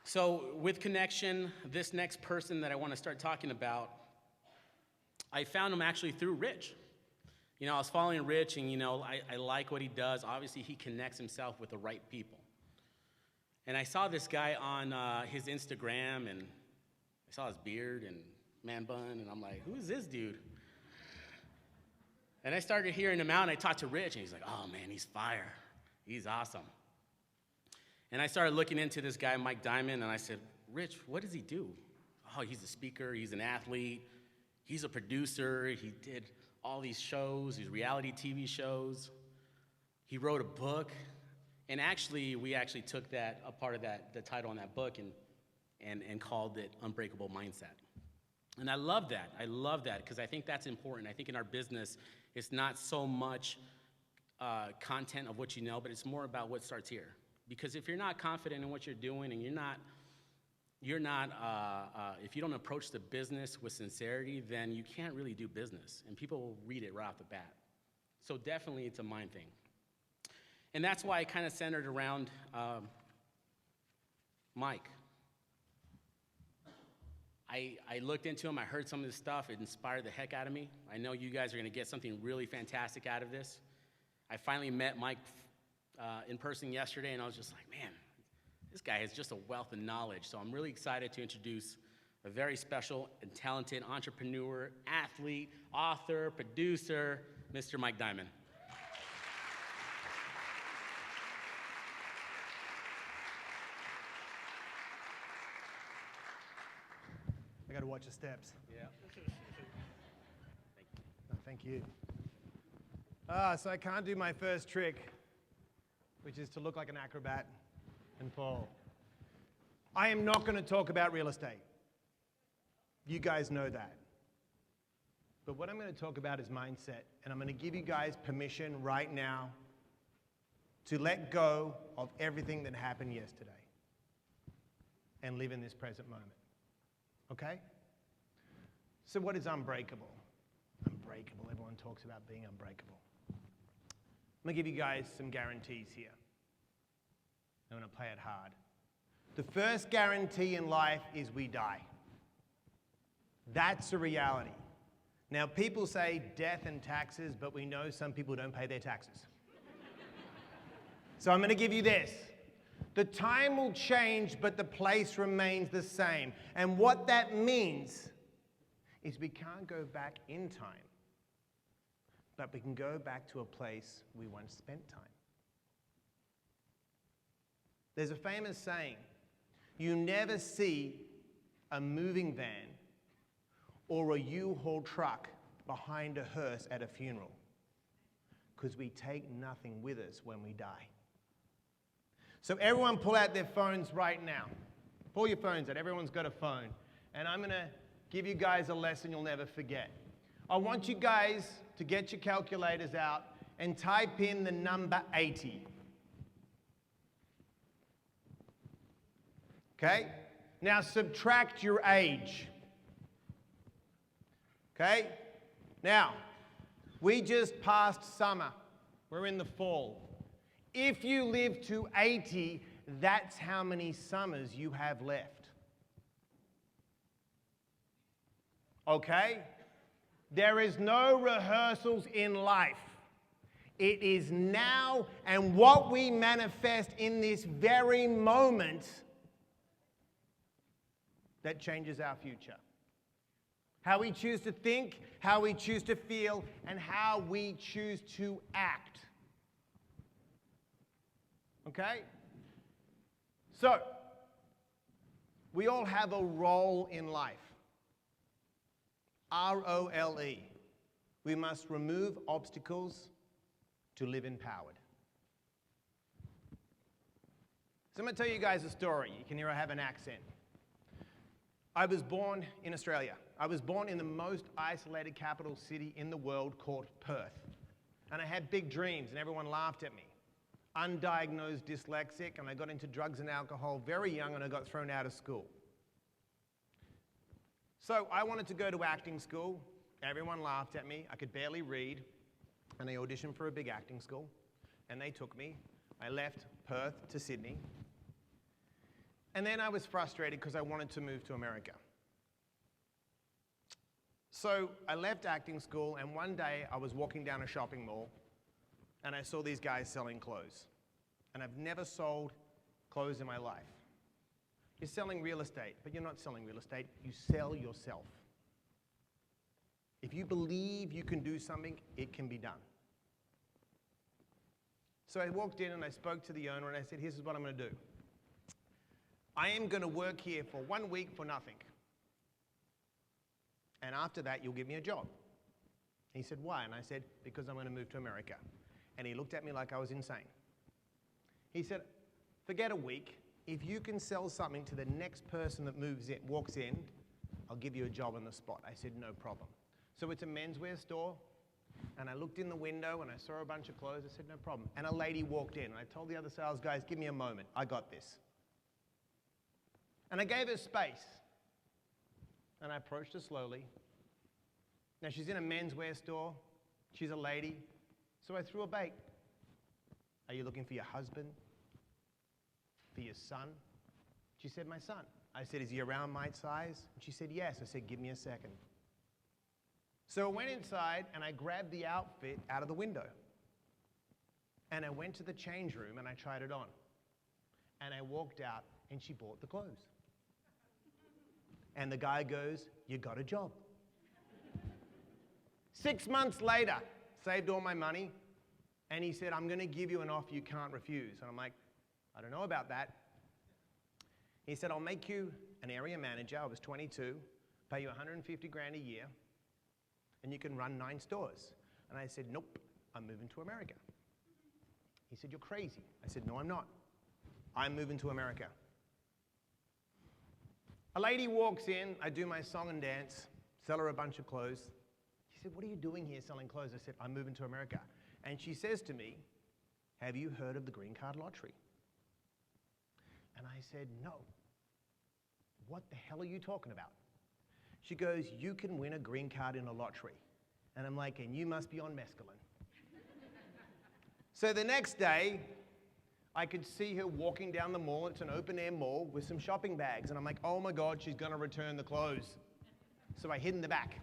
So with connection, this next person that I want to start talking about, I found him actually through Rich. I was following Rich, and I like what he does. Obviously, he connects himself with the right people. And I saw this guy on his Instagram, and I saw his beard and man bun, and I'm like, who is this dude? And I started hearing him out, and I talked to Rich, and he's like, oh man, he's fire. He's awesome. And I started looking into this guy, Mike Diamond, and I said, Rich, what does he do? Oh, he's a speaker, he's an athlete, he's a producer, he did all these shows, these reality TV shows. He wrote a book, and we actually took a part of the title on that book and called it Unbreakable Mindset. And I love that because I think that's important. I think in our business, it's not so much content of what you know, but it's more about what starts here. Because if you're not confident in what you're doing, and if you don't approach the business with sincerity, then you can't really do business, and people will read it right off the bat. So definitely, it's a mind thing, and that's why I kind of centered around Mike. I looked into him. I heard some of this stuff. It inspired the heck out of me. I know you guys are going to get something really fantastic out of this. I finally met Mike in person yesterday, and I was just like, man, this guy has just a wealth of knowledge. So I'm really excited to introduce a very special and talented entrepreneur, athlete, author, producer, Mr. Mike Diamond. I got to watch the steps. Yeah. Thank you. So I can't do my first trick, which is to look like an acrobat and fall. I am not going to talk about real estate. You guys know that. But what I'm going to talk about is mindset, and I'm going to give you guys permission right now to let go of everything that happened yesterday and live in this present moment. Okay? So what is unbreakable? Unbreakable. Everyone talks about being unbreakable. I'm going to give you guys some guarantees here. I'm going to play it hard. The first guarantee in life is we die. That's a reality. Now, people say death and taxes, but we know some people don't pay their taxes. So I'm going to give you this. The time will change, but the place remains the same. And what that means is we can't go back in time, but we can go back to a place we once spent time. There's a famous saying, you never see a moving van or a U-Haul truck behind a hearse at a funeral, because we take nothing with us when we die. So everyone pull out their phones right now. Pull your phones out. Everyone's got a phone. And I'm going to give you guys a lesson you'll never forget. I want you guys to get your calculators out and type in the number 80. Okay? Now subtract your age. Okay? Now, we just passed summer. We're in the fall. If you live to 80, that's how many summers you have left. Okay? There is no rehearsals in life. It is now, and what we manifest in this very moment that changes our future. How we choose to think, how we choose to feel, and how we choose to act. Okay? So, we all have a role in life. R-O-L-E. We must remove obstacles to live empowered. So I'm going to tell you guys a story. You can hear I have an accent. I was born in Australia. I was born in the most isolated capital city in the world called Perth. And I had big dreams, and everyone laughed at me. Undiagnosed dyslexic, and I got into drugs and alcohol very young, and I got thrown out of school. So I wanted to go to acting school. Everyone laughed at me. I could barely read, and I auditioned for a big acting school, and they took me. I left Perth to Sydney. And then I was frustrated because I wanted to move to America. So I left acting school, and one day I was walking down a shopping mall, and I saw these guys selling clothes. And I've never sold clothes in my life. You're selling real estate, but you're not selling real estate. You sell yourself. If you believe you can do something, it can be done. So I walked in and I spoke to the owner and I said, here's what I'm going to do. I am going to work here for 1 week for nothing. And after that, you'll give me a job. He said, why? And I said, because I'm going to move to America. And he looked at me like I was insane. He said, forget a week. If you can sell something to the next person that walks in, I'll give you a job on the spot. I said, no problem. So it's a menswear store. And I looked in the window and I saw a bunch of clothes. I said, no problem. And a lady walked in and I told the other sales guys, give me a moment. I got this. And I gave her space. And I approached her slowly. Now she's in a menswear store. She's a lady. So I threw a bait. Are you looking for your husband? For your son? She said, my son. I said, is he around my size? And she said, yes. I said, give me a second. So I went inside and I grabbed the outfit out of the window. And I went to the change room and I tried it on. And I walked out and she bought the clothes. And the guy goes, you got a job. 6 months later, saved all my money. And he said, I'm going to give you an offer you can't refuse. And I'm like, I don't know about that. He said, I'll make you an area manager. I was 22, pay you 150 grand a year. And you can run 9 stores. And I said, nope, I'm moving to America. He said, you're crazy. I said, no, I'm not. I'm moving to America. A lady walks in, I do my song and dance, sell her a bunch of clothes. She said, what are you doing here selling clothes? I said, I'm moving to America. And she says to me, have you heard of the green card lottery? And I said, no. What the hell are you talking about? She goes, you can win a green card in a lottery. And I'm like, and you must be on mescaline. So the next day, I could see her walking down the mall. It's an open-air mall with some shopping bags. And I'm like, oh my God, she's going to return the clothes. So I hid in the back.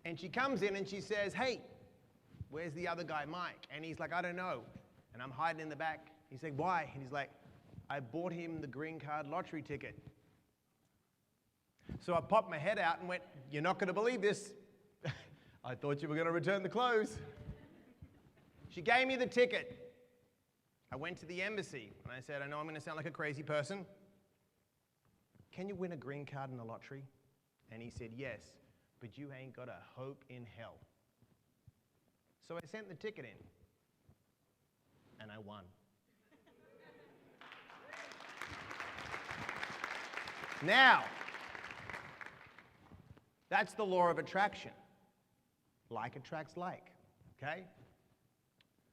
And she comes in and she says, hey, where's the other guy, Mike? And he's like, I don't know. And I'm hiding in the back. He's like, why? And he's like, I bought him the green card lottery ticket. So I popped my head out and went, you're not going to believe this. I thought you were going to return the clothes. She gave me the ticket. I went to the embassy and I said, I know I'm going to sound like a crazy person. Can you win a green card in the lottery? And he said, yes, but you ain't got a hope in hell. So I sent the ticket in and I won. Now, that's the law of attraction. Like attracts like, okay?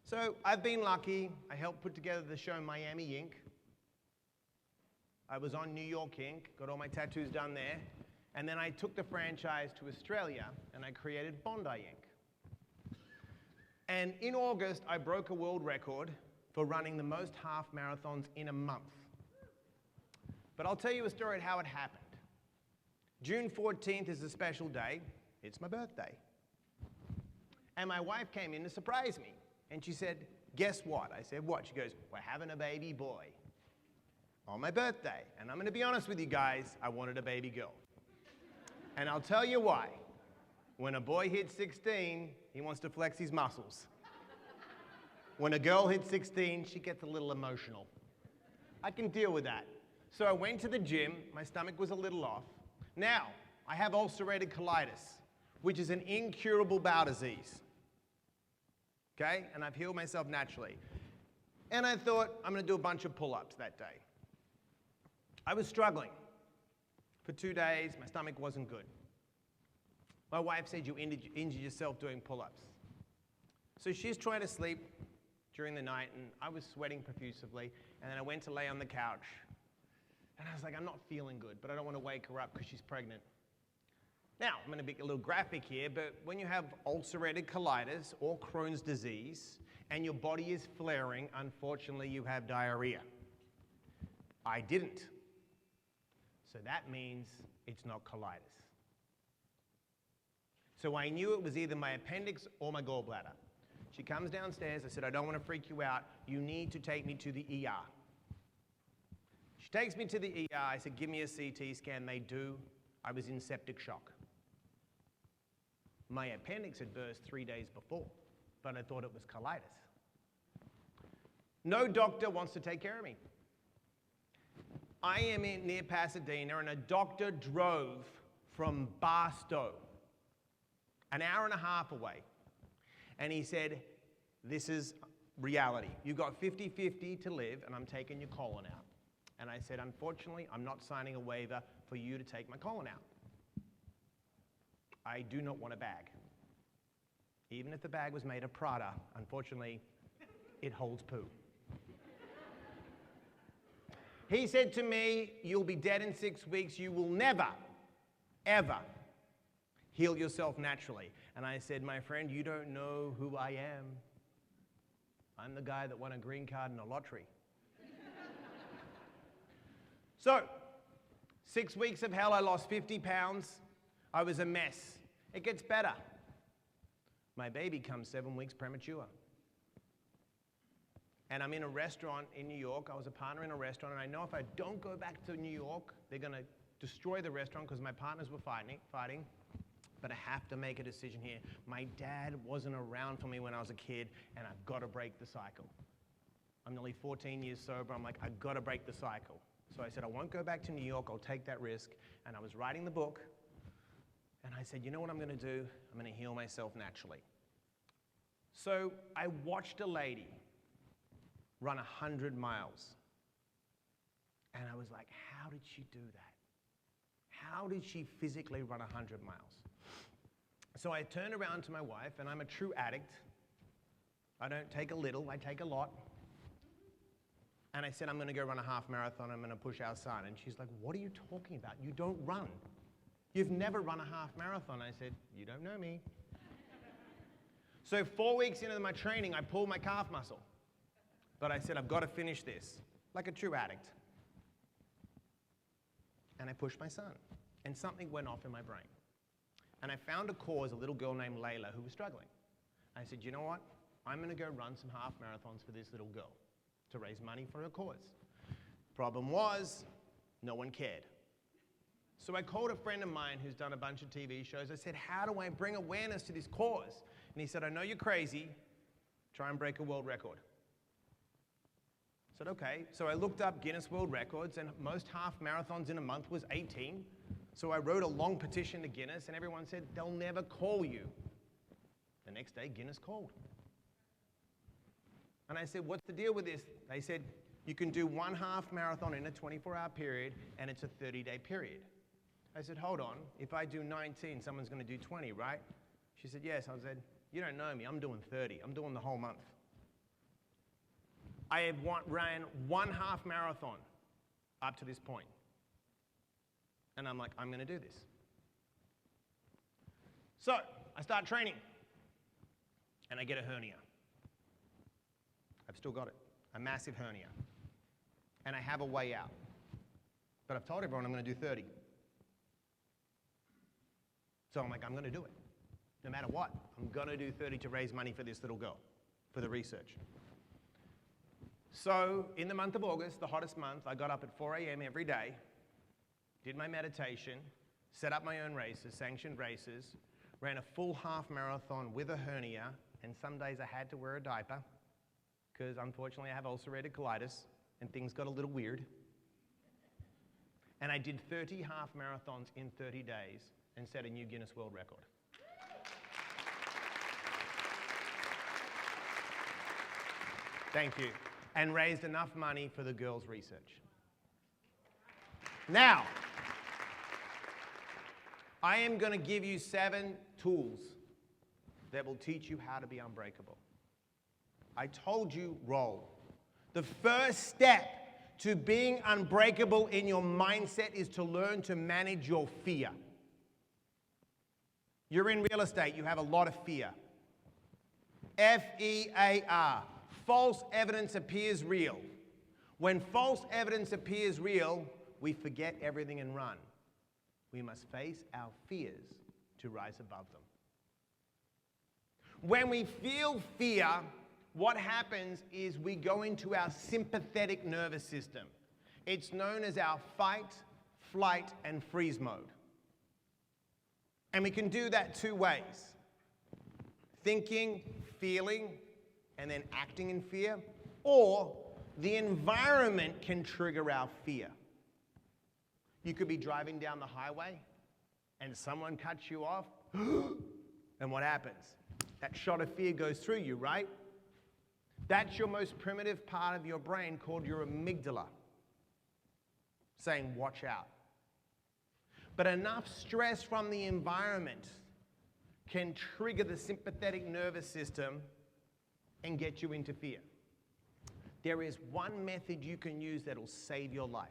So I've been lucky. I helped put together the show Miami Inc. I was on New York Inc., got all my tattoos done there. And then I took the franchise to Australia and I created Bondi Inc. And in August, I broke a world record for running the most half marathons in a month. But I'll tell you a story of how it happened. June 14th is a special day. It's my birthday. And my wife came in to surprise me. And she said, guess what? I said, what? She goes, we're having a baby boy on my birthday. And I'm going to be honest with you guys, I wanted a baby girl. And I'll tell you why. When a boy hits 16, he wants to flex his muscles. When a girl hits 16, she gets a little emotional. I can deal with that. So I went to the gym. My stomach was a little off. Now, I have ulcerative colitis, which is an incurable bowel disease. Okay? And I've healed myself naturally. And I thought, I'm going to do a bunch of pull-ups that day. I was struggling. For 2 days, my stomach wasn't good. My wife said, you injured yourself doing pull-ups. So she's trying to sleep during the night, and I was sweating profusely. And then I went to lay on the couch. And I was like, I'm not feeling good, but I don't want to wake her up because she's pregnant. Now, I'm going to be a little graphic here, but when you have ulcerative colitis or Crohn's disease and your body is flaring, unfortunately, you have diarrhea. I didn't. So that means it's not colitis. So I knew it was either my appendix or my gallbladder. She comes downstairs. I said, I don't want to freak you out. You need to take me to the ER. She takes me to the ER. I said, give me a CT scan. They do. I was in septic shock. My appendix had burst 3 days before, but I thought it was colitis. No doctor wants to take care of me. I am near Pasadena, and a doctor drove from Barstow, an hour and a half away. And he said, this is reality. You've got 50-50 to live, and I'm taking your colon out. And I said, unfortunately, I'm not signing a waiver for you to take my colon out. I do not want a bag. Even if the bag was made of Prada, unfortunately, it holds poo. He said to me, you'll be dead in 6 weeks. You will never, ever heal yourself naturally. And I said, my friend, you don't know who I am. I'm the guy that won a green card in a lottery. So, 6 weeks of hell, I lost 50 pounds. I was a mess. It gets better. My baby comes 7 weeks premature. And I'm in a restaurant in New York. I was a partner in a restaurant, and I know if I don't go back to New York, they're going to destroy the restaurant because my partners were fighting. But I have to make a decision here. My dad wasn't around for me when I was a kid, and I've got to break the cycle. I'm nearly 14 years sober. I'm like, I've got to break the cycle. So I said, I won't go back to New York. I'll take that risk. And I was writing the book, and I said, you know what I'm going to do? I'm going to heal myself naturally. So I watched a lady run 100 miles. And I was like, how did she do that? How did she physically run 100 miles? So I turned around to my wife, and I'm a true addict. I don't take a little, I take a lot. And I said, I'm going to go run a half marathon. I'm going to push our son. And she's like, what are you talking about? You don't run. You've never run a half marathon. I said, you don't know me. So 4 weeks into my training, I pulled my calf muscle. But I said, I've got to finish this, like a true addict. And I pushed my son. And something went off in my brain. And I found a cause, a little girl named Layla, who was struggling. I said, you know what? I'm going to go run some half marathons for this little girl to raise money for her cause. Problem was, no one cared. So I called a friend of mine who's done a bunch of TV shows. I said, how do I bring awareness to this cause? And he said, I know you're crazy. Try and break a world record. I said, okay. So I looked up Guinness World Records, and most half marathons in a month was 18. So I wrote a long petition to Guinness, and everyone said, they'll never call you. The next day, Guinness called. And I said, what's the deal with this? They said, you can do one half marathon in a 24-hour period, and it's a 30-day period. I said, hold on. If I do 19, someone's going to do 20, right? She said, yes. I said, you don't know me. I'm doing 30. I'm doing the whole month. I have ran one half marathon up to this point. And I'm like, I'm going to do this. So I start training, and I get a hernia. I've still got it, a massive hernia. And I have a way out. But I've told everyone I'm going to do 30. So I'm like, I'm going to do it. No matter what, I'm going to do 30 to raise money for this little girl, for the research. So in the month of August, the hottest month, I got up at 4 a.m. every day, did my meditation, set up my own races, sanctioned races, ran a full half marathon with a hernia, and some days I had to wear a diaper because unfortunately I have ulcerative colitis and things got a little weird. And I did 30 half marathons in 30 days and set a new Guinness World Record. Thank you. And raised enough money for the girls' research. Now, I am going to give you 7 tools that will teach you how to be unbreakable. I told you, roll. The first step to being unbreakable in your mindset is to learn to manage your fear. You're in real estate, you have a lot of fear. F-E-A-R. False evidence appears real. When false evidence appears real, we forget everything and run. We must face our fears to rise above them. When we feel fear, what happens is we go into our sympathetic nervous system. It's known as our fight, flight, and freeze mode. And we can do that two ways. Thinking, feeling, and then acting in fear. Or the environment can trigger our fear. You could be driving down the highway and someone cuts you off. And what happens? That shot of fear goes through you, right? That's your most primitive part of your brain called your amygdala, saying, watch out. But enough stress from the environment can trigger the sympathetic nervous system and get you into fear. There is one method you can use that'll save your life,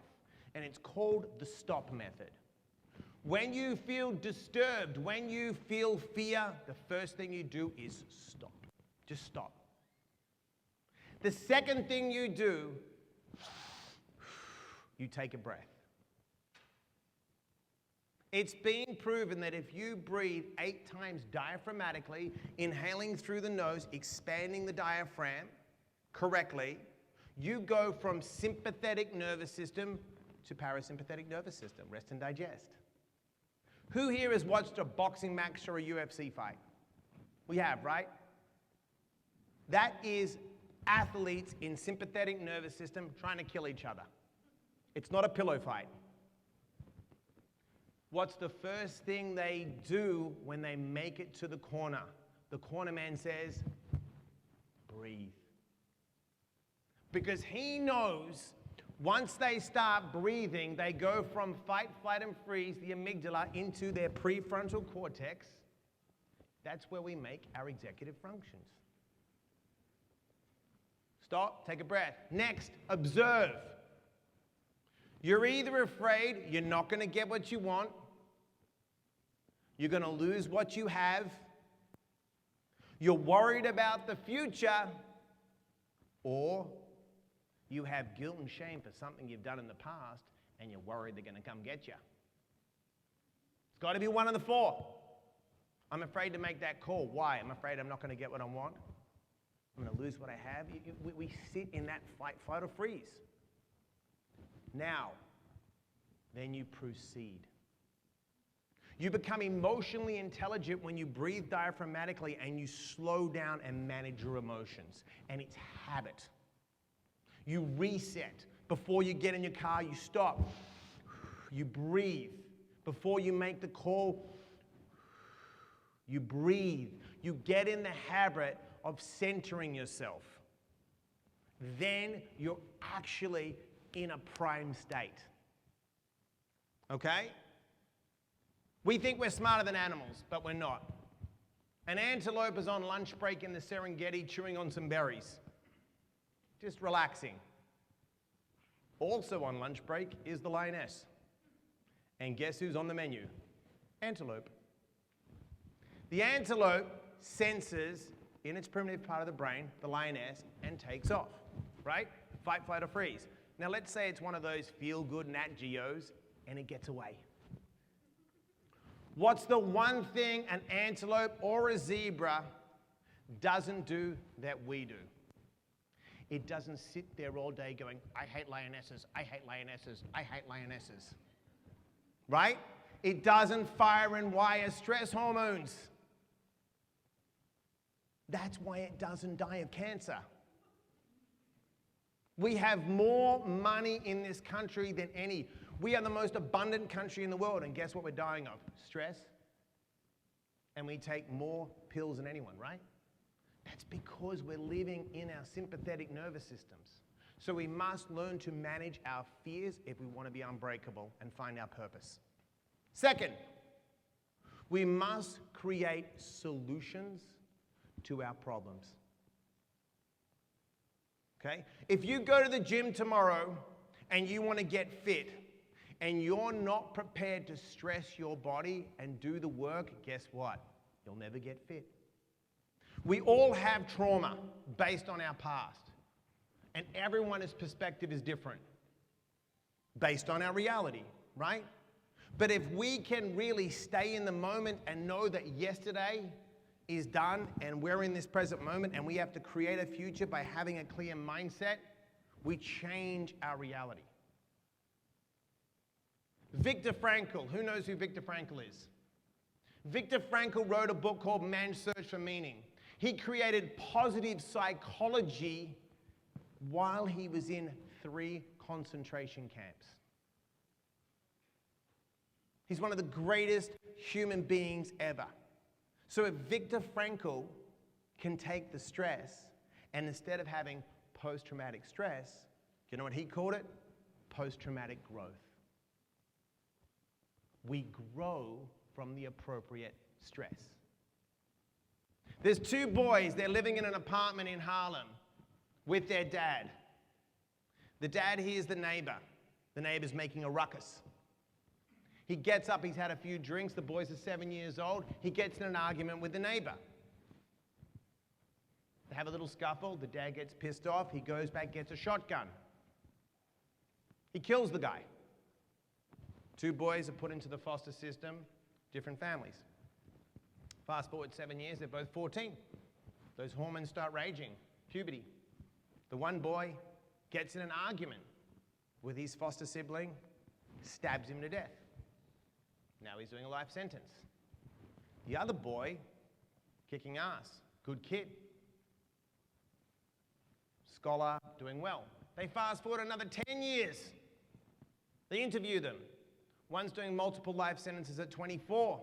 and it's called the stop method. When you feel disturbed, when you feel fear, the first thing you do is stop. Just stop. The second thing you do, you take a breath. It's been proven that if you breathe 8 times diaphragmatically, inhaling through the nose, expanding the diaphragm correctly, you go from sympathetic nervous system to parasympathetic nervous system, rest and digest. Who here has watched a boxing match or a UFC fight? We have, right? That is athletes in sympathetic nervous system trying to kill each other. It's not a pillow fight. What's the first thing they do when they make it to the corner? The corner man says, breathe. Because he knows once they start breathing, they go from fight, flight, and freeze, the amygdala, into their prefrontal cortex. That's where we make our executive functions. Stop, take a breath. Next, observe. You're either afraid you're not going to get what you want, you're going to lose what you have, you're worried about the future, or you have guilt and shame for something you've done in the past and you're worried they're going to come get you. It's got to be one of the 4. I'm afraid to make that call. Why? I'm afraid I'm not going to get what I want. I'm going to lose what I have. We sit in that fight, flight, or freeze. Now, then you proceed. You become emotionally intelligent when you breathe diaphragmatically and you slow down and manage your emotions. And it's habit. You reset. Before you get in your car, you stop. You breathe. Before you make the call, you breathe. You get in the habit of centering yourself. Then you're actually in a prime state. Okay? We think we're smarter than animals, but we're not. An antelope is on lunch break in the Serengeti chewing on some berries. Just relaxing. Also on lunch break is the lioness. And guess who's on the menu? Antelope. The antelope senses in its primitive part of the brain, the lioness, and takes off, right? Fight, flight, or freeze. Now let's say it's one of those feel-good Nat Geos and it gets away. What's the one thing an antelope or a zebra doesn't do that we do? It doesn't sit there all day going, I hate lionesses, I hate lionesses, I hate lionesses. Right? It doesn't fire and wire stress hormones. That's why it doesn't die of cancer. We have more money in this country than any. We are the most abundant country in the world, and guess what we're dying of? Stress. And we take more pills than anyone, right? That's because we're living in our sympathetic nervous systems. So we must learn to manage our fears if we want to be unbreakable and find our purpose. Second, we must create solutions to our problems. Okay? If you go to the gym tomorrow and you want to get fit and you're not prepared to stress your body and do the work, guess what? You'll never get fit. We all have trauma based on our past. And everyone's perspective is different based on our reality, right? But if we can really stay in the moment and know that yesterday is done and we're in this present moment and we have to create a future by having a clear mindset, we change our reality. Viktor Frankl, who knows who Viktor Frankl is? Viktor Frankl wrote a book called Man's Search for Meaning. He created positive psychology while he was in 3 concentration camps. He's one of the greatest human beings ever. So if Viktor Frankl can take the stress, and instead of having post-traumatic stress, you know what he called it? Post-traumatic growth. We grow from the appropriate stress. There's 2 boys, they're living in an apartment in Harlem with their dad. The dad hears the neighbor. The neighbor's making a ruckus. He gets up, he's had a few drinks, the boys are 7 years old. He gets in an argument with the neighbor. They have a little scuffle, the dad gets pissed off, he goes back, gets a shotgun. He kills the guy. 2 boys are put into the foster system, different families. Fast forward 7 years, they're both 14. Those hormones start raging, puberty. The one boy gets in an argument with his foster sibling, stabs him to death. Now he's doing a life sentence. The other boy, kicking ass, good kid, scholar, doing well. They fast forward another 10 years. They interview them. One's doing multiple life sentences at 24.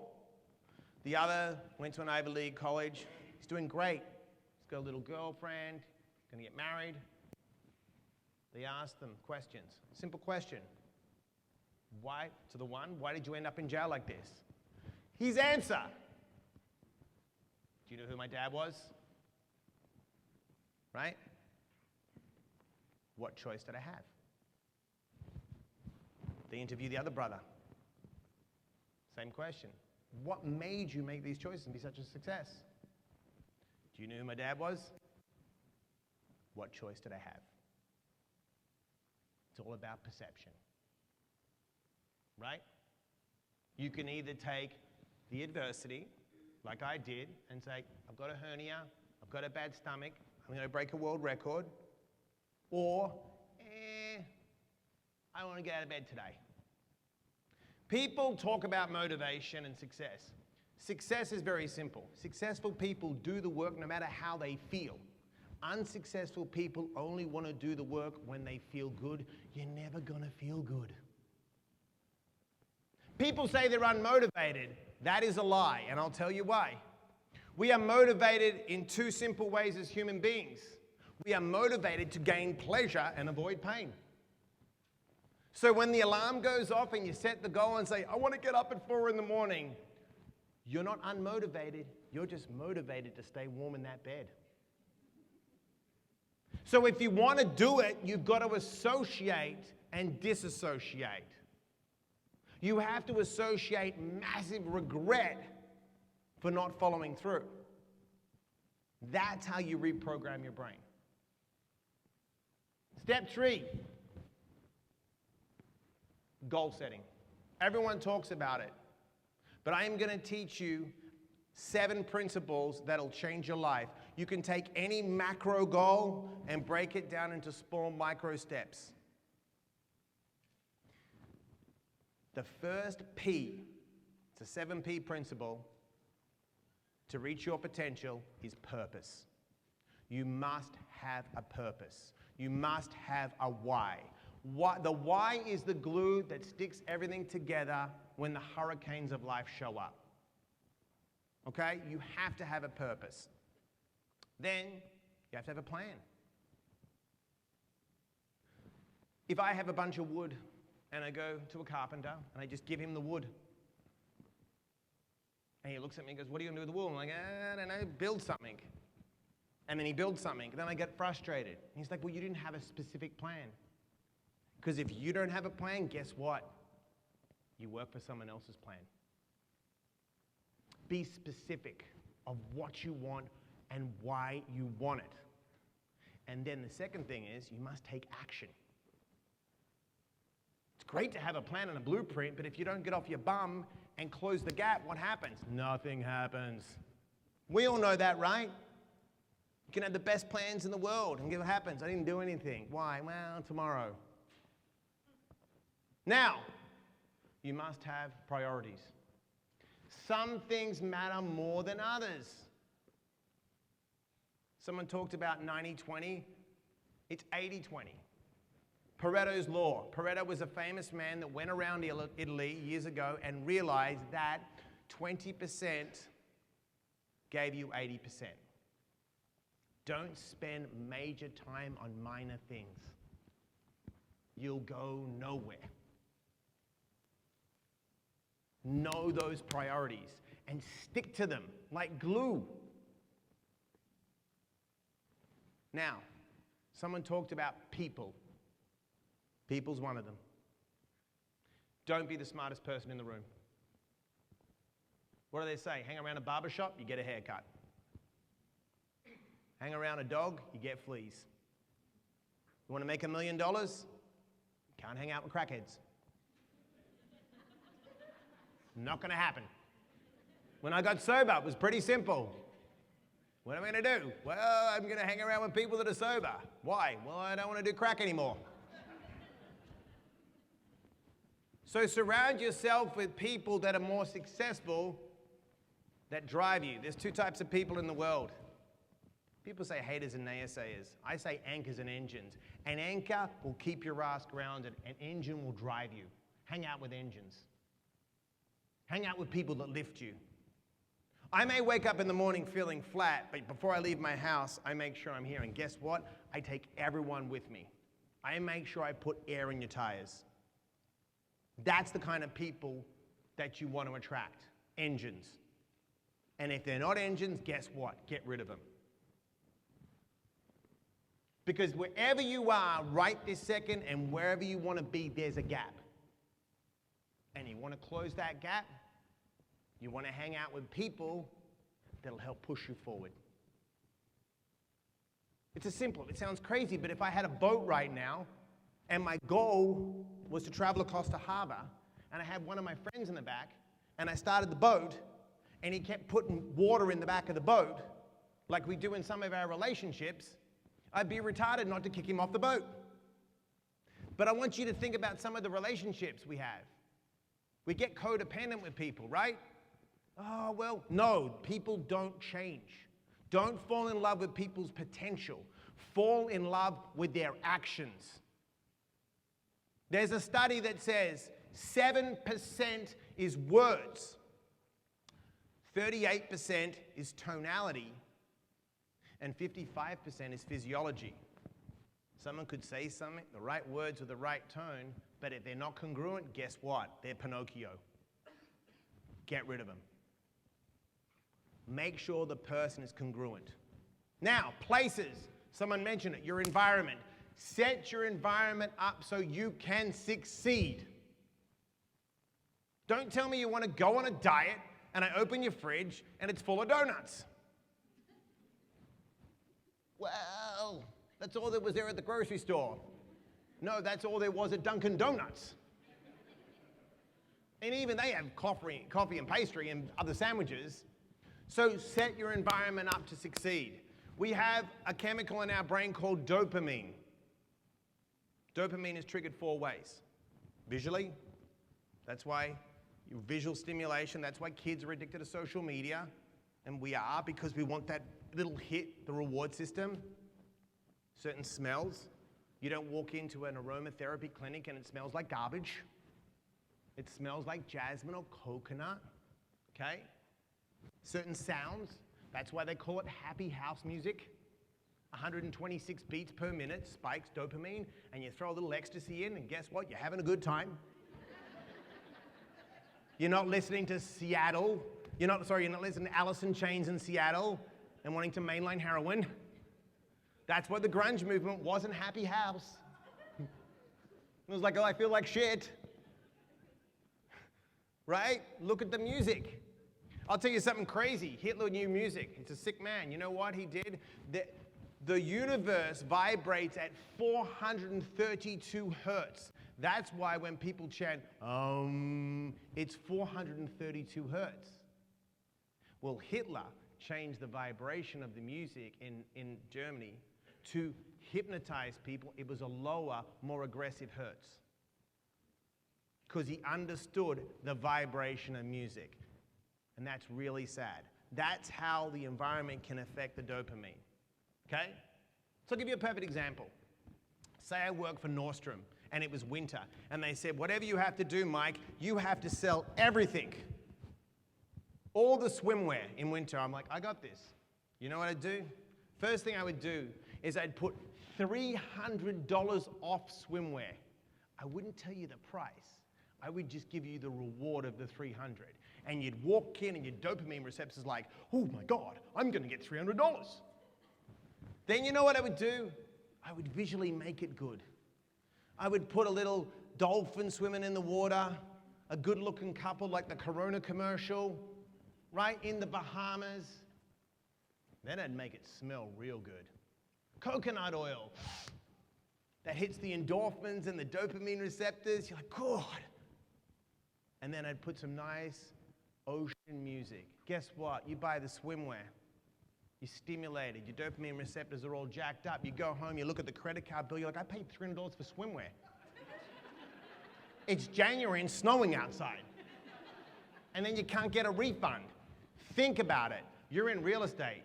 The other went to an Ivy League college. He's doing great. He's got a little girlfriend, going to get married. They asked them questions. Simple question. Why, to the one, why did you end up in jail like this? His answer. Do you know who my dad was? Right? What choice did I have? They interview the other brother. Same question. What made you make these choices and be such a success? Do you know who my dad was? What choice did I have? It's all about perception. Right? You can either take the adversity, like I did, and say, I've got a hernia, I've got a bad stomach, I'm going to break a world record, or, I want to get out of bed today. People talk about motivation and success. Success is very simple. Successful people do the work no matter how they feel. Unsuccessful people only want to do the work when they feel good. You're never going to feel good. People say they're unmotivated. That is a lie, and I'll tell you why. We are motivated in 2 simple ways as human beings. We are motivated to gain pleasure and avoid pain. So when the alarm goes off and you set the goal and say, I want to get up at 4 in the morning, you're not unmotivated, you're just motivated to stay warm in that bed. So if you want to do it, you've got to associate and disassociate. You have to associate massive regret for not following through. That's how you reprogram your brain. Step 3, goal setting. Everyone talks about it, but I am going to teach you 7 principles that'll change your life. You can take any macro goal and break it down into small micro steps. The first P, it's a 7P principle, to reach your potential is purpose. You must have a purpose. You must have a why. The why is the glue that sticks everything together when the hurricanes of life show up. Okay? You have to have a purpose. Then you have to have a plan. If I have a bunch of wood and I go to a carpenter and I just give him the wood, and he looks at me and goes, what are you going to do with the wood? I'm like, I don't know, build something. And then he builds something. Then I get frustrated. And he's like, well, you didn't have a specific plan. Because if you don't have a plan, guess what? You work for someone else's plan. Be specific of what you want and why you want it. And then the second thing is you must take action. It's great to have a plan and a blueprint, but if you don't get off your bum and close the gap, what happens? Nothing happens. We all know that, right? You can have the best plans in the world, and what happens? I didn't do anything. Why? Well, tomorrow. Now, you must have priorities. Some things matter more than others. Someone talked about 90-20. It's 80-20. Pareto's law. Pareto was a famous man that went around Italy years ago and realized that 20% gave you 80%. Don't spend major time on minor things. You'll go nowhere. Know those priorities and stick to them like glue. Now, someone talked about people. People's one of them. Don't be the smartest person in the room. What do they say? Hang around a barber shop, you get a haircut. Hang around a dog, you get fleas. You want to make $1 million? Can't hang out with crackheads. Not going to happen. When I got sober, it was pretty simple. What am I going to do? Well, I'm going to hang around with people that are sober. Why? Well, I don't want to do crack anymore. So surround yourself with people that are more successful, that drive you. There's two types of people in the world. People say haters and naysayers. I say anchors and engines. An anchor will keep your ass grounded. An engine will drive you. Hang out with engines. Hang out with people that lift you. I may wake up in the morning feeling flat, but before I leave my house, I make sure I'm here. And guess what? I take everyone with me. I make sure I put air in your tires. That's the kind of people that you want to attract. Engines. And if they're not engines, guess what? Get rid of them. Because wherever you are right this second and wherever you want to be, there's a gap. And you want to close that gap, you want to hang out with people that'll help push you forward. It's as simple. It sounds crazy, but if I had a boat right now and my goal was to travel across the harbor and I had one of my friends in the back and I started the boat and he kept putting water in the back of the boat like we do in some of our relationships, I'd be retarded not to kick him off the boat. But I want you to think about some of the relationships we have. We get codependent with people, right? Oh, well, no, people don't change. Don't fall in love with people's potential. Fall in love with their actions. There's a study that says 7% is words, 38% is tonality, and 55% is physiology. Someone could say something, the right words with the right tone, but if they're not congruent, guess what? They're Pinocchio. Get rid of them. Make sure the person is congruent. Now, places. Someone mentioned it, your environment. Set your environment up so you can succeed. Don't tell me you want to go on a diet and I open your fridge and it's full of donuts. Well, that's all that was there at the grocery store. No, that's all there was at Dunkin' Donuts. And even they have coffee and pastry and other sandwiches. So set your environment up to succeed. We have a chemical in our brain called dopamine. Dopamine is triggered 4 ways. Visually, that's why your visual stimulation, that's why kids are addicted to social media. And we are, because we want that little hit, the reward system. Certain smells. You don't walk into an aromatherapy clinic and it smells like garbage. It smells like jasmine or coconut, okay? Certain sounds, that's why they call it happy house music. 126 beats per minute spikes dopamine, and you throw a little ecstasy in, and guess what? You're having a good time. You're not listening to Seattle. You're not listening to Alice in Chains in Seattle and wanting to mainline heroin. That's what the grunge movement wasn't happy house. It was like, oh, I feel like shit. Right? Look at the music. I'll tell you something crazy. Hitler knew music. He's a sick man. You know what he did? The universe vibrates at 432 hertz. That's why when people chant, it's 432 hertz. Well, Hitler changed the vibration of the music in Germany to hypnotize people. It was a lower, more aggressive hertz. Because he understood the vibration of music. And that's really sad. That's how the environment can affect the dopamine. Okay? So I'll give you a perfect example. Say I work for Nordstrom and it was winter and they said, whatever you have to do, Mike, you have to sell everything. All the swimwear in winter. I'm like, I got this. You know what I'd do? First thing I would do is I'd put $300 off swimwear. I wouldn't tell you the price. I would just give you the reward of the 300. And you'd walk in and your dopamine receptors like, oh my God, I'm gonna get $300. Then you know what I would do? I would visually make it good. I would put a little dolphin swimming in the water, a good-looking couple like the Corona commercial, right in the Bahamas. Then I'd make it smell real good. Coconut oil that hits the endorphins and the dopamine receptors. You're like, God. And then I'd put some nice ocean music. Guess what? You buy the swimwear. You're stimulated. Your dopamine receptors are all jacked up. You go home, you look at the credit card bill, you're like, I paid $300 for swimwear. It's January and snowing outside. And then you can't get a refund. Think about it. You're in real estate.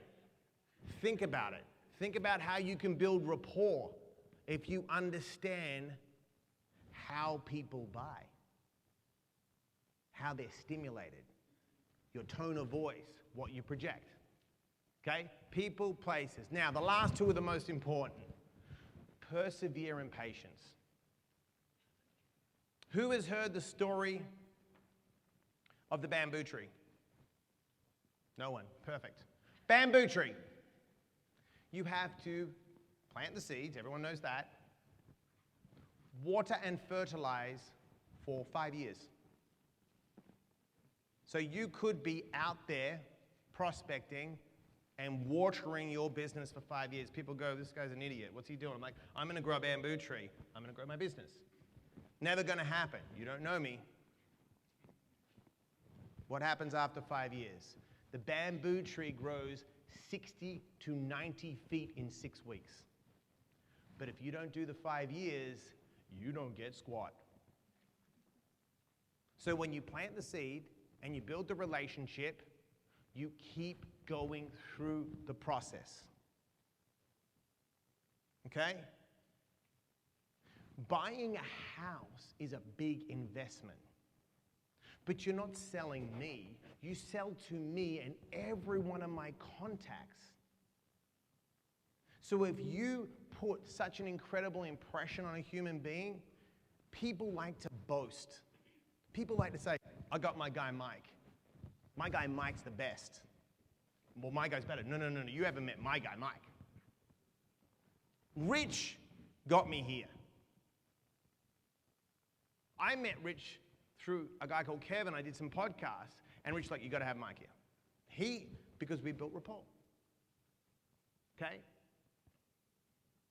Think about it. Think about how you can build rapport if you understand how people buy, how they're stimulated, your tone of voice, what you project. Okay? People, places. Now, the last two are the most important. Persevere and patience. Who has heard the story of the bamboo tree? No one. Perfect. Bamboo tree. You have to plant the seeds, everyone knows that, water and fertilize for 5 years. So you could be out there prospecting and watering your business for 5 years. People go, this guy's an idiot. What's he doing? I'm like, I'm going to grow a bamboo tree. I'm going to grow my business. Never going to happen. You don't know me. What happens after 5 years? The bamboo tree grows 60 to 90 feet in 6 weeks. But if you don't do the 5 years, you don't get squat. So when you plant the seed and you build the relationship, you keep going through the process. Okay? Buying a house is a big investment. But you're not selling me. You sell to me and every one of my contacts. So if you put such an incredible impression on a human being, people like to boast. People like to say, I got my guy Mike. My guy Mike's the best. Well, my guy's better. No, you haven't met my guy Mike. Rich got me here. I met Rich through a guy called Kevin. I did some podcasts, and Rich like, you got to have Mike here. Because we built rapport. Okay?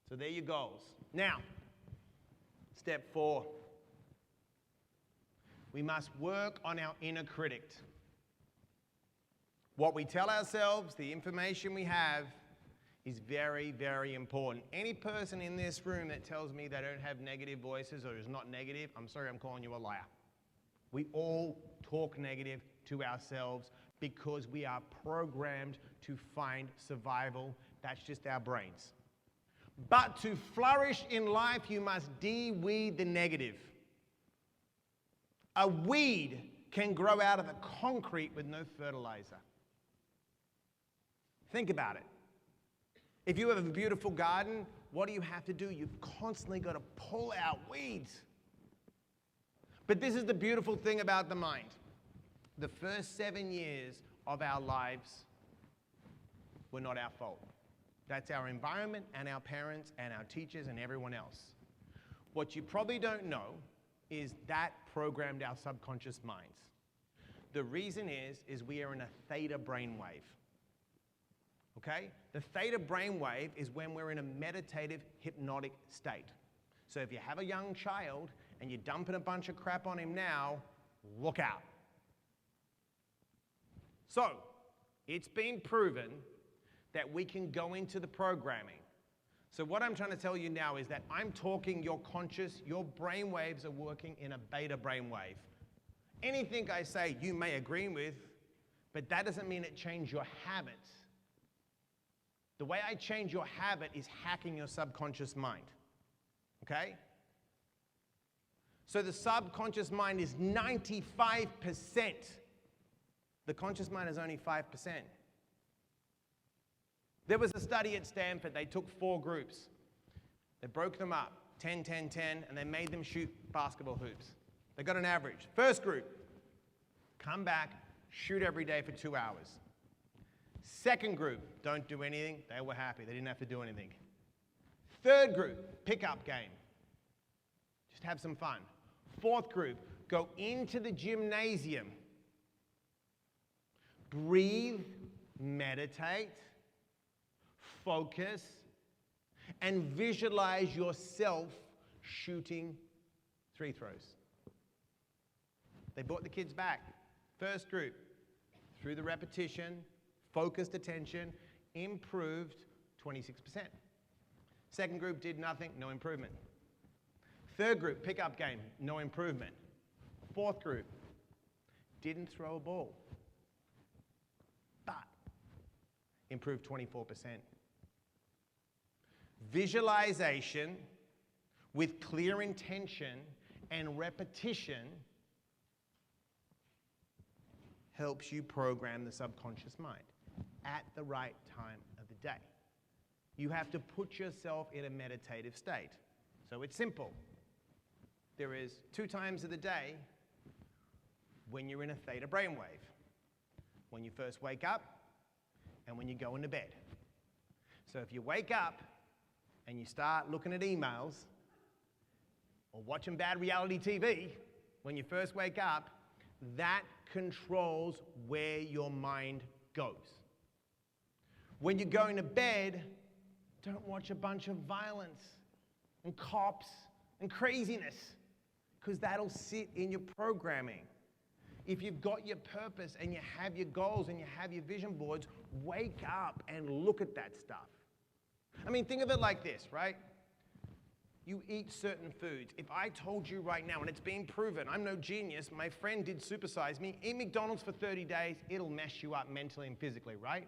So there are your goals. Now, step 4. We must work on our inner critic. What we tell ourselves, the information we have, is very, very important. Any person in this room that tells me they don't have negative voices or is not negative, I'm sorry, I'm calling you a liar. We all talk negative to ourselves because we are programmed to find survival. That's just our brains. But to flourish in life, you must de-weed the negative. A weed can grow out of the concrete with no fertilizer. Think about it. If you have a beautiful garden, what do you have to do? You've constantly got to pull out weeds. But this is the beautiful thing about the mind. The first 7 years of our lives were not our fault. That's our environment and our parents and our teachers and everyone else. What you probably don't know is that programmed our subconscious minds. The reason is we are in a theta brainwave. okay? The theta brainwave is when we're in a meditative, hypnotic state. So if you have a young child and you're dumping a bunch of crap on him now, look out. So, it's been proven that we can go into the programming. So what I'm trying to tell you now is that I'm talking your conscious, your brain waves are working in a beta brainwave. Anything I say you may agree with, but that doesn't mean it changed your habits. The way I change your habit is hacking your subconscious mind, okay? So the subconscious mind is 95%. The conscious mind is only 5%. There was a study at Stanford. They took 4 groups. They broke them up, 10, 10, 10, and they made them shoot basketball hoops. They got an average. First group, come back, shoot every day for 2 hours. Second group, don't do anything. They were happy. They didn't have to do anything. Third group, pickup game. Just have some fun. Fourth group, go into the gymnasium. Breathe, meditate, focus, and visualize yourself shooting 3 throws. They brought the kids back. First group, through the repetition, focused attention, improved 26%. Second group did nothing, no improvement. Third group, pickup game, no improvement. Fourth group, didn't throw a ball, but improved 24%. Visualization with clear intention and repetition helps you program the subconscious mind at the right time of the day. You have to put yourself in a meditative state. So it's simple. There is 2 times of the day when you're in a theta brainwave. When you first wake up and when you go into bed. So if you wake up and you start looking at emails or watching bad reality TV when you first wake up, that controls where your mind goes. When you're going to bed, don't watch a bunch of violence and cops and craziness, because that'll sit in your programming. If you've got your purpose and you have your goals and you have your vision boards, wake up and look at that stuff. I mean, think of it like this, right? You eat certain foods. If I told you right now, and it's been proven, I'm no genius, my friend did supersize me, eat McDonald's for 30 days, it'll mess you up mentally and physically, right?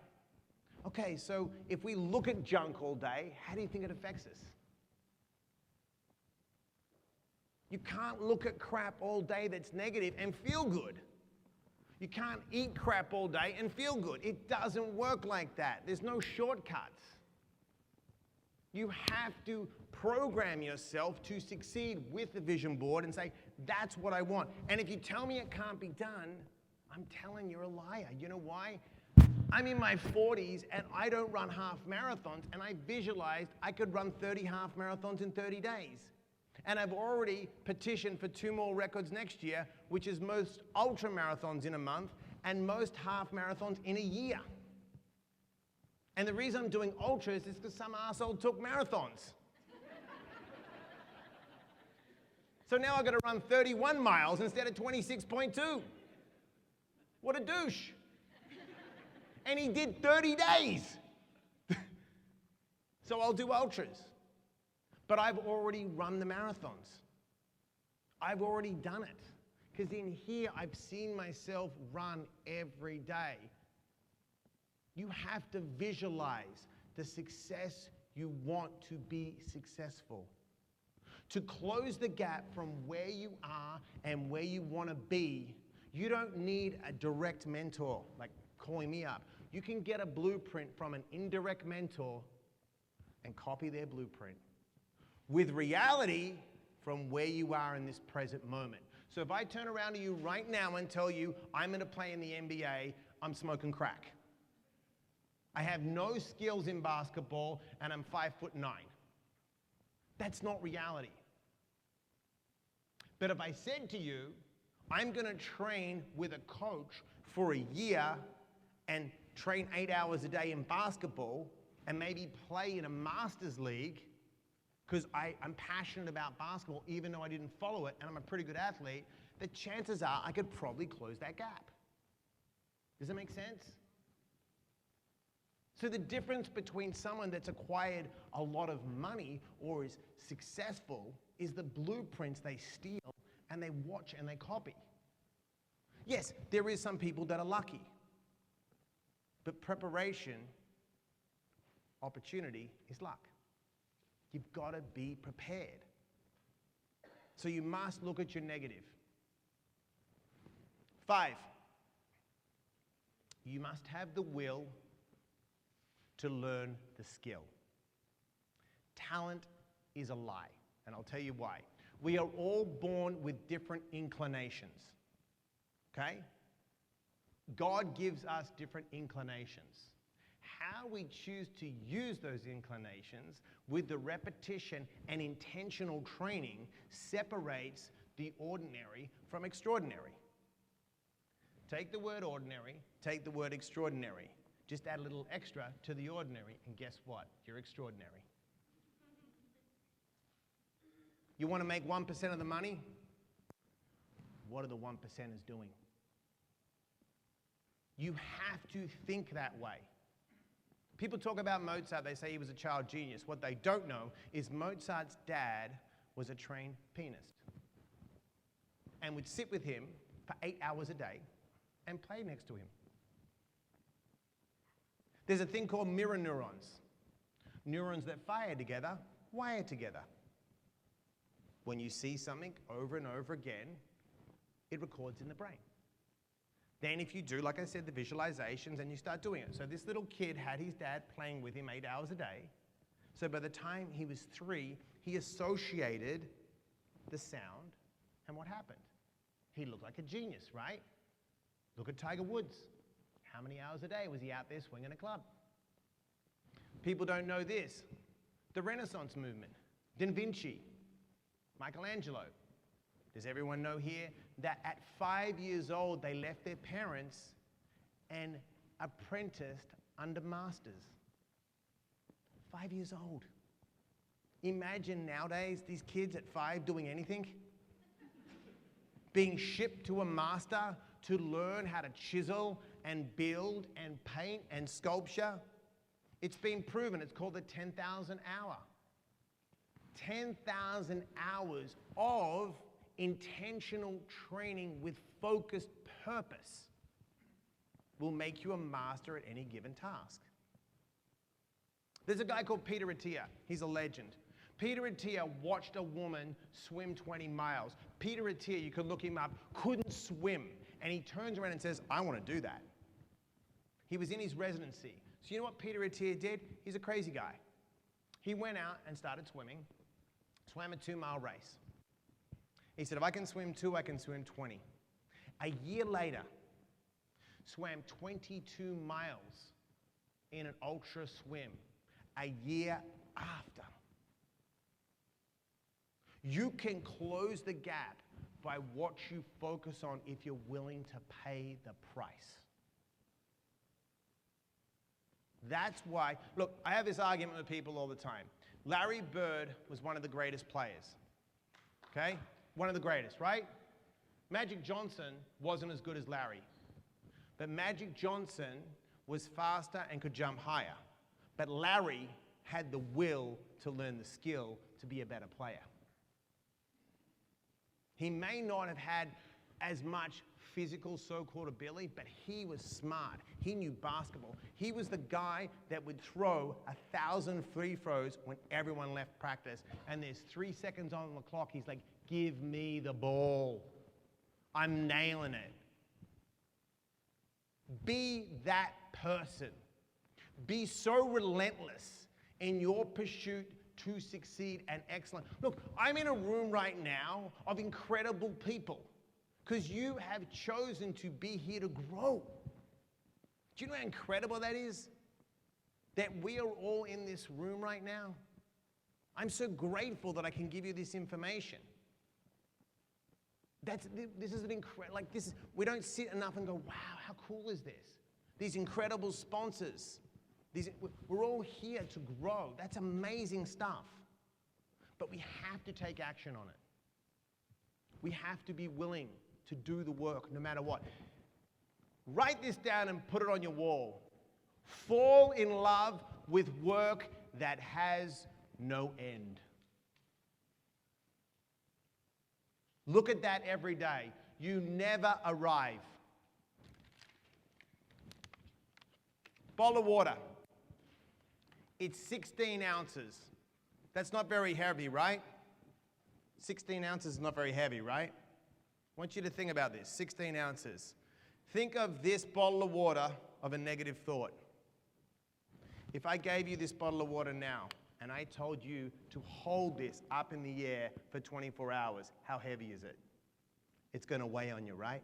Okay, so if we look at junk all day, how do you think it affects us? You can't look at crap all day that's negative and feel good. You can't eat crap all day and feel good. It doesn't work like that. There's no shortcuts. You have to program yourself to succeed with the vision board and say, that's what I want. And if you tell me it can't be done, I'm telling you, you're a liar. You know why? I'm in my 40s and I don't run half marathons, and I visualized I could run 30 half marathons in 30 days. And I've already petitioned for 2 more records next year, which is most ultra marathons in a month and most half marathons in a year. And the reason I'm doing ultras is because some asshole took marathons. So now I've got to run 31 miles instead of 26.2. What a douche. And he did 30 days. So I'll do ultras. But I've already run the marathons. I've already done it. Because in here, I've seen myself run every day. You have to visualize the success you want to be successful. To close the gap from where you are and where you want to be, you don't need a direct mentor, like calling me up. You can get a blueprint from an indirect mentor and copy their blueprint with reality from where you are in this present moment. So if I turn around to you right now and tell you I'm going to play in the NBA, I'm smoking crack. I have no skills in basketball and I'm 5'9". That's not reality. But if I said to you, I'm going to train with a coach for a year and train 8 hours a day in basketball and maybe play in a master's league because I'm passionate about basketball even though I didn't follow it and I'm a pretty good athlete, the chances are I could probably close that gap. Does that make sense? So the difference between someone that's acquired a lot of money or is successful is the blueprints they steal and they watch and they copy. Yes, there is some people that are lucky, but preparation, opportunity is luck. You've got to be prepared. So you must look at your negative. 5, you must have the will to learn the skill. Talent is a lie, and I'll tell you why. We are all born with different inclinations, okay? God gives us different inclinations. How we choose to use those inclinations with the repetition and intentional training separates the ordinary from extraordinary. Take the word ordinary, take the word extraordinary. Just add a little extra to the ordinary, and guess what? You're extraordinary. You want to make 1% of the money? What are the 1%ers doing? You have to think that way. People talk about Mozart, they say he was a child genius. What they don't know is Mozart's dad was a trained pianist and would sit with him for 8 hours a day and play next to him. There's a thing called mirror neurons. Neurons that fire together, wire together. When you see something over and over again, it records in the brain. Then if you do, like I said, the visualizations and you start doing it. So this little kid had his dad playing with him 8 hours a day. So by the time he was 3, he associated the sound and what happened? He looked like a genius, right? Look at Tiger Woods. How many hours a day was he out there swinging a club? People don't know this. The Renaissance movement, Da Vinci, Michelangelo. Does everyone know here that at 5 years old, they left their parents and apprenticed under masters? 5 years old. Imagine nowadays these kids at 5 doing anything. Being shipped to a master to learn how to chisel and build and paint and sculpture. It's been proven. It's called the 10,000 hour. 10,000 hours of intentional training with focused purpose will make you a master at any given task. There's a guy called Peter Attia. He's a legend. Peter Attia watched a woman swim 20 miles. Peter Attia, you can look him up, couldn't swim. And he turns around and says, I want to do that. He was in his residency. So you know what Peter Attia did? He's a crazy guy. He went out and started swimming, swam a 2-mile race. He said, if I can swim 2, I can swim 20. A year later, swam 22 miles in an ultra swim. A year after. You can close the gap by what you focus on if you're willing to pay the price. That's why, look, I have this argument with people all the time. Larry Bird was one of the greatest players, okay? One of the greatest, right? Magic Johnson wasn't as good as Larry. But Magic Johnson was faster and could jump higher. But Larry had the will to learn the skill to be a better player. He may not have had as much physical so-called ability, but he was smart. He knew basketball. He was the guy that would throw 1,000 free throws when everyone left practice. And there's 3 seconds on the clock. He's like, give me the ball. I'm nailing it. Be that person. Be so relentless in your pursuit to succeed and excellent. Look, I'm in a room right now of incredible people because you have chosen to be here to grow. Do you know how incredible that is? That we are all in this room right now. I'm so grateful that I can give you this information. This is an incredible, we don't sit enough and go, wow, how cool is this? these incredible sponsors. We're all here to grow. That's amazing stuff. But we have to take action on it. We have to be willing to do the work no matter what. Write this down and put it on your wall. Fall in love with work that has no end. Look at that every day. You never arrive. Bottle of water. It's 16 ounces. That's not very heavy, right? 16 ounces is not very heavy, right? I want you to think about this. 16 ounces. Think of this bottle of water of a negative thought. If I gave you this bottle of water now, and I told you to hold this up in the air for 24 hours, how heavy is it? It's going to weigh on you, right?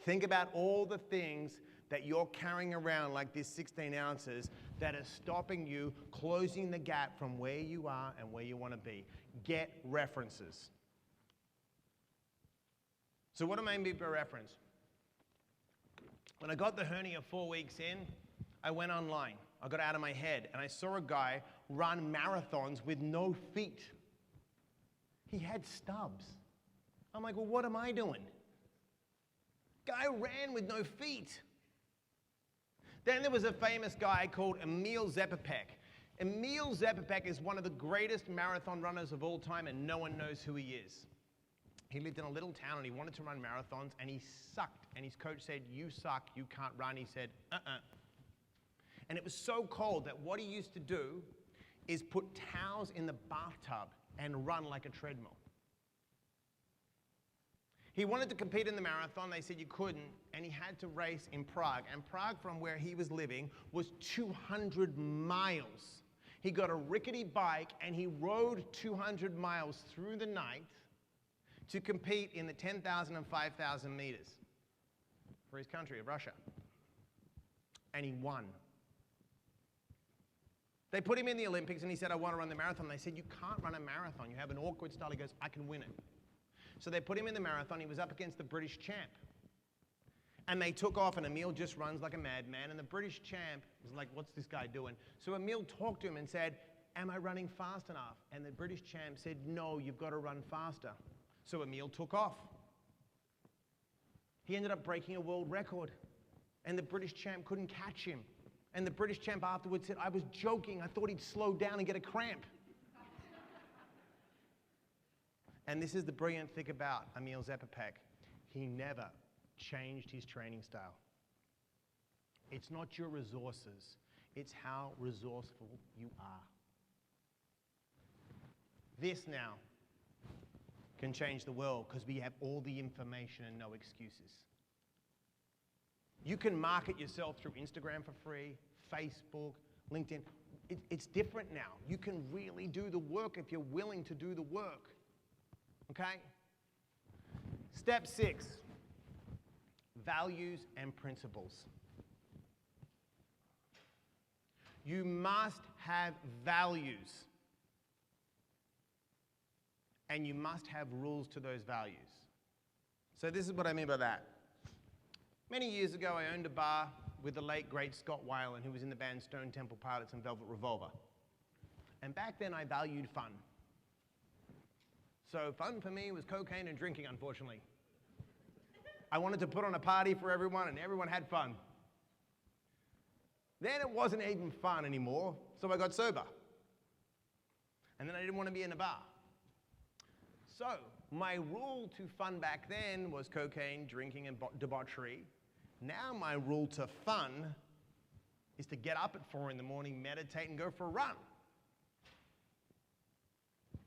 Think about all the things that you're carrying around like this 16 ounces that are stopping you closing the gap from where you are and where you want to be. Get references. So what do I mean by reference? When I got the hernia 4 weeks in, I went online. I got out of my head and I saw a guy run marathons with no feet. He had stubs. I'm like, well, what am I doing? Guy ran with no feet. Then there was a famous guy called Emil Zepepek. Emil Zepepek is one of the greatest marathon runners of all time, and no one knows who he is. He lived in a little town and he wanted to run marathons and he sucked. And his coach said, you suck, you can't run. He said, And it was so cold that what he used to do is put towels in the bathtub and run like a treadmill. He wanted to compete in the marathon. They said you couldn't, and he had to race in Prague. And Prague, from where he was living, was 200 miles. He got a rickety bike, and he rode 200 miles through the night to compete in the 10,000 and 5,000 meters for his country of Russia. And he won. They put him in the Olympics, and he said, I want to run the marathon. They said, you can't run a marathon. You have an awkward style. He goes, I can win it. So they put him in the marathon. He was up against the British champ. And they took off, and Emil just runs like a madman. And the British champ was like, what's this guy doing? So Emil talked to him and said, am I running fast enough? And the British champ said, no, you've got to run faster. So Emil took off. He ended up breaking a world record. And the British champ couldn't catch him. And the British champ afterwards said, I was joking. I thought he'd slow down and get a cramp. And this is the brilliant thing about Emil Zepepek. He never changed his training style. It's not your resources. It's how resourceful you are. This now can change the world because we have all the information and no excuses. You can market yourself through Instagram for free, Facebook, LinkedIn. It's different now. You can really do the work if you're willing to do the work. Okay? Step 6, values and principles. You must have values. And you must have rules to those values. So this is what I mean by that. Many years ago, I owned a bar with the late, great Scott Weiland, who was in the band Stone Temple Pilots and Velvet Revolver. And back then, I valued fun. So fun for me was cocaine and drinking, unfortunately. I wanted to put on a party for everyone, and everyone had fun. Then it wasn't even fun anymore, so I got sober. And then I didn't want to be in a bar. So my rule to fun back then was cocaine, drinking, and debauchery. Now my rule to fun is to get up at 4 in the morning, meditate, and go for a run.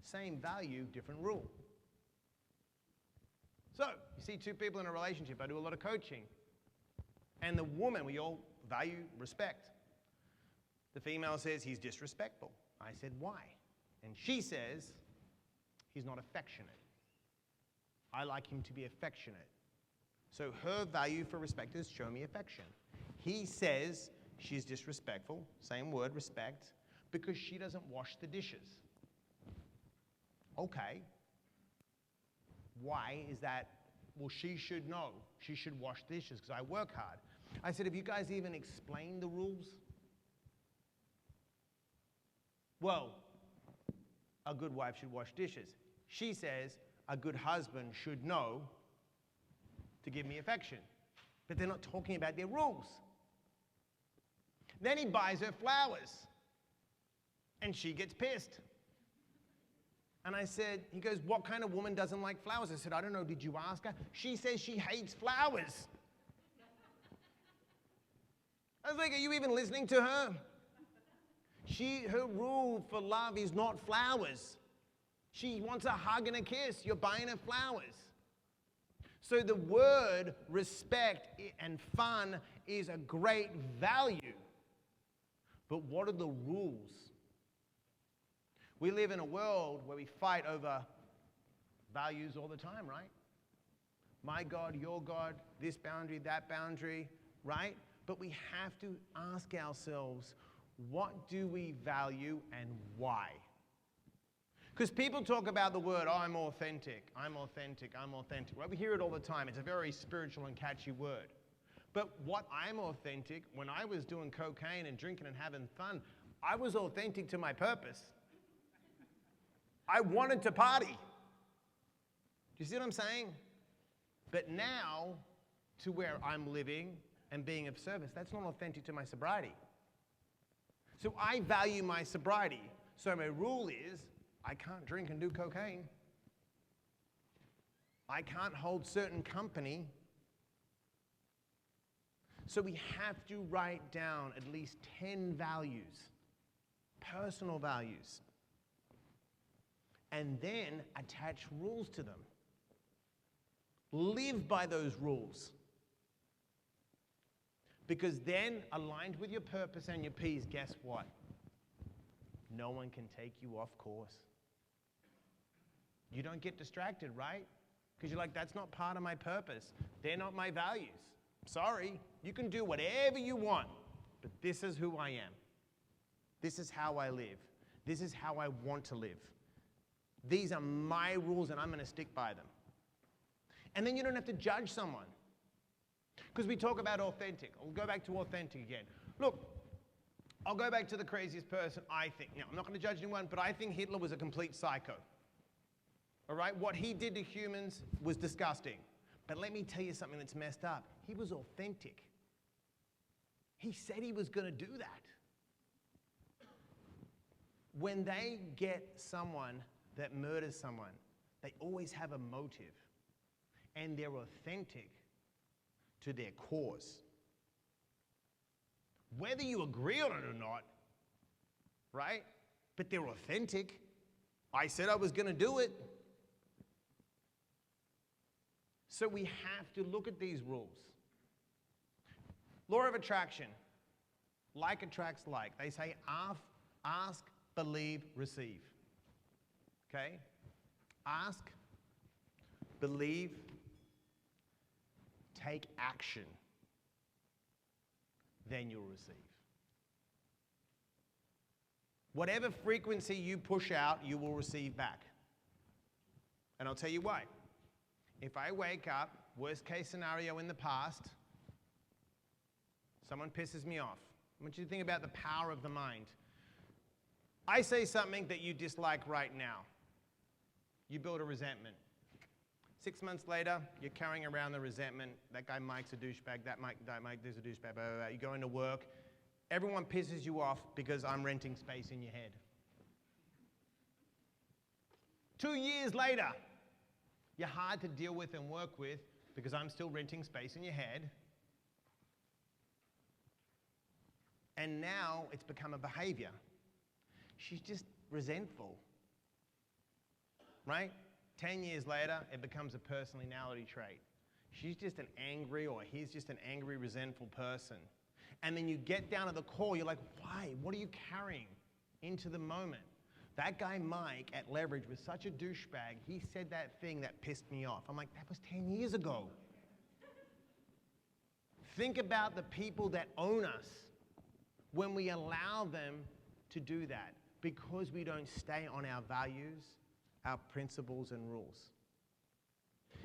Same value, different rule. So, you see two people in a relationship. I do a lot of coaching. And the woman, we all value respect. The female says, he's disrespectful. I said, why? And she says, he's not affectionate. I like him to be affectionate. So her value for respect is show me affection. He says she's disrespectful, same word, respect, because she doesn't wash the dishes. Okay. Why is that well, she should know. She should wash dishes because I work hard. I said, have you guys even explained the rules? Well, a good wife should wash dishes. She says, a good husband should know to give me affection. But they're not talking about their rules. Then he buys her flowers. And she gets pissed. And I said, he goes, what kind of woman doesn't like flowers? I said, I don't know, did you ask her? She says she hates flowers. I was like, are you even listening to her? Her rule for love is not flowers. She wants a hug and a kiss. You're buying her flowers. So the word respect and fun is a great value. But what are the rules? We live in a world where we fight over values all the time, right? My God, your God, this boundary, that boundary, right? But we have to ask ourselves, what do we value and why? Because people talk about the word, oh, I'm authentic, I'm authentic, I'm authentic. Right? We hear it all the time. It's a very spiritual and catchy word. But what I'm authentic, when I was doing cocaine and drinking and having fun, I was authentic to my purpose. I wanted to party. Do you see what I'm saying? But now, to where I'm living and being of service, that's not authentic to my sobriety. So I value my sobriety. So my rule is, I can't drink and do cocaine. I can't hold certain company. So we have to write down at least 10 values, personal values, and then attach rules to them. Live by those rules. Because then, aligned with your purpose and your P's, guess what? No one can take you off course. You don't get distracted, right? Because you're like, that's not part of my purpose. They're not my values. Sorry, you can do whatever you want, but this is who I am. This is how I live. This is how I want to live. These are my rules, and I'm going to stick by them. And then you don't have to judge someone. Because we talk about authentic. I'll go back to authentic again. Look, I'll go back to the craziest person I think. Now, I'm not going to judge anyone, but I think Hitler was a complete psycho. All right? What he did to humans was disgusting. But let me tell you something that's messed up. He was authentic. He said he was going to do that. When they get someone that murders someone, they always have a motive. And they're authentic to their cause. Whether you agree on it or not, right? But they're authentic. I said I was going to do it. So we have to look at these rules. Law of attraction. Like attracts like. They say ask, believe, receive. Okay? Ask, believe, take action. Then you'll receive. Whatever frequency you push out, you will receive back. And I'll tell you why. If I wake up, worst case scenario in the past, someone pisses me off. I want you to think about the power of the mind. I say something that you dislike right now. You build a resentment. 6 months later, you're carrying around the resentment. That guy Mike's a douchebag, that Mike is a douchebag, blah, blah, blah. You go into work. Everyone pisses you off because I'm renting space in your head. 2 years later, you're hard to deal with and work with because I'm still renting space in your head. And now it's become a behavior. She's just resentful, right? 10 years later, it becomes a personality trait. She's just an angry, or he's just an angry, resentful person. And then you get down to the core, you're like, why? What are you carrying into the moment? That guy Mike at Leverage was such a douchebag. He said that thing that pissed me off. I'm like, that was 10 years ago. Think about the people that own us when we allow them to do that because we don't stay on our values, our principles and rules.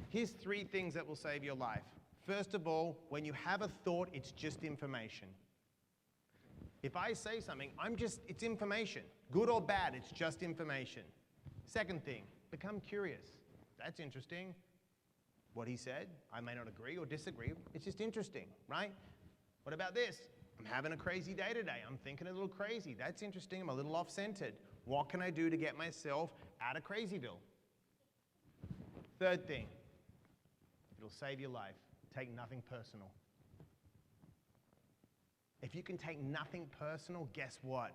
Here's 3 things that will save your life. First of all, when you have a thought, it's just information. If I say something, it's information. Good or bad, it's just information. Second thing, become curious. That's interesting. What he said, I may not agree or disagree. It's just interesting, right? What about this? I'm having a crazy day today. I'm thinking a little crazy. That's interesting. I'm a little off-centered. What can I do to get myself out of Crazyville? Third thing, it'll save your life. Take nothing personal. If you can take nothing personal, guess what?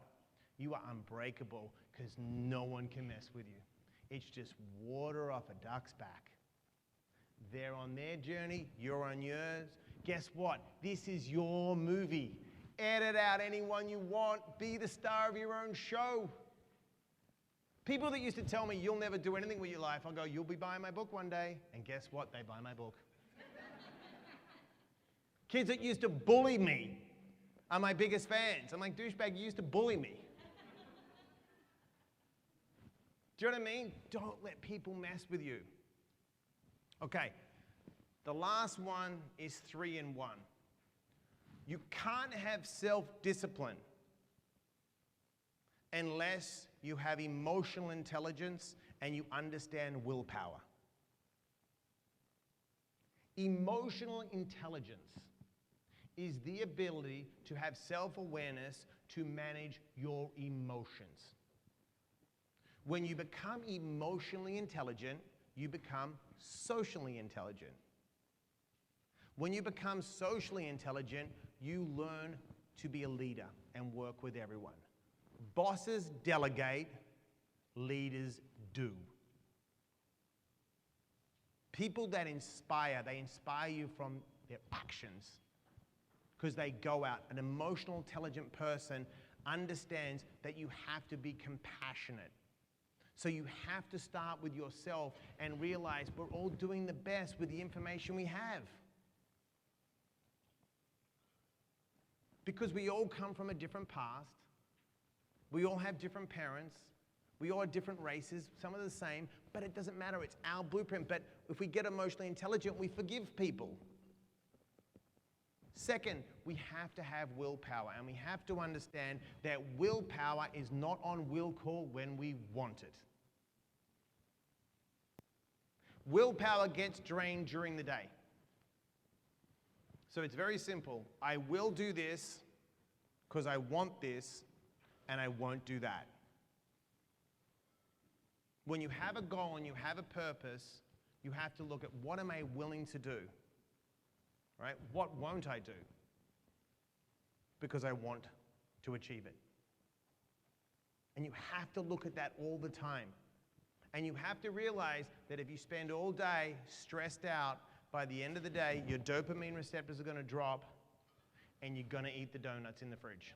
You are unbreakable because no one can mess with you. It's just water off a duck's back. They're on their journey, you're on yours. Guess what? This is your movie. Edit out anyone you want. Be the star of your own show. People that used to tell me, you'll never do anything with your life, I'll go, you'll be buying my book one day. And guess what? They buy my book. Kids that used to bully me are my biggest fans. I'm like, douchebag, you used to bully me. Do you know what I mean? Don't let people mess with you. Okay, the last one is 3 in 1. You can't have self-discipline unless you have emotional intelligence and you understand willpower. Emotional intelligence is the ability to have self-awareness to manage your emotions. When you become emotionally intelligent, you become socially intelligent. When you become socially intelligent, you learn to be a leader and work with everyone. Bosses delegate, leaders do. People that inspire, they inspire you from their actions because they go out. An emotional, intelligent person understands that you have to be compassionate. So you have to start with yourself and realize we're all doing the best with the information we have. Because we all come from a different past. We all have different parents. We all have different races. Some are the same, but it doesn't matter. It's our blueprint. But if we get emotionally intelligent, we forgive people. Second, we have to have willpower, and we have to understand that willpower is not on will call when we want it. Willpower gets drained during the day. So it's very simple. I will do this because I want this, and I won't do that. When you have a goal and you have a purpose, you have to look at what am I willing to do? Right? What won't I do? Because I want to achieve it. And you have to look at that all the time. And you have to realize that if you spend all day stressed out, by the end of the day, your dopamine receptors are going to drop and you're going to eat the donuts in the fridge.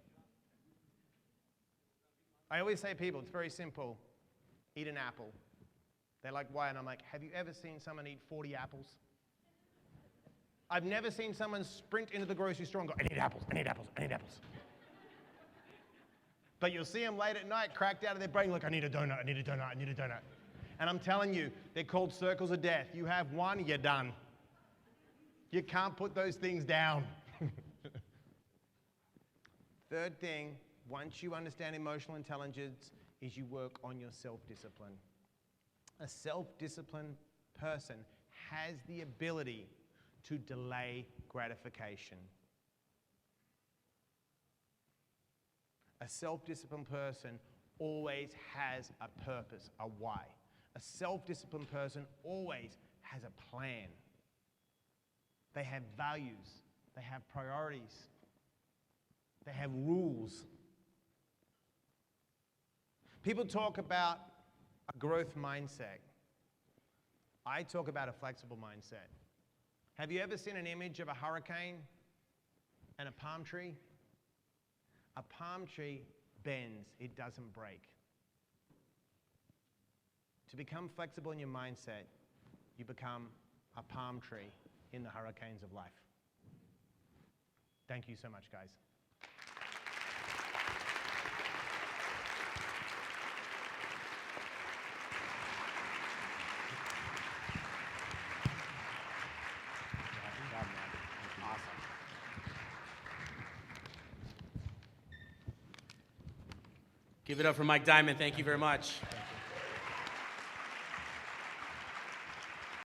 I always say to people, it's very simple. Eat an apple. They're like, why? And I'm like, have you ever seen someone eat 40 apples? I've never seen someone sprint into the grocery store and go, I need apples, I need apples, I need apples. But you'll see them late at night, cracked out of their brain, like, I need a donut, I need a donut, I need a donut. And I'm telling you, they're called circles of death. You have one, you're done. You can't put those things down. Third thing, once you understand emotional intelligence, is you work on your self-discipline. A self-disciplined person has the ability to delay gratification. A self-disciplined person always has a purpose, a why. A self-disciplined person always has a plan. They have values. They have priorities. They have rules. People talk about a growth mindset. I talk about a flexible mindset. Have you ever seen an image of a hurricane and a palm tree? A palm tree bends, it doesn't break. To become flexible in your mindset, you become a palm tree in the hurricanes of life. Thank you so much, guys. Give it up for Mike Diamond. Thank you very much.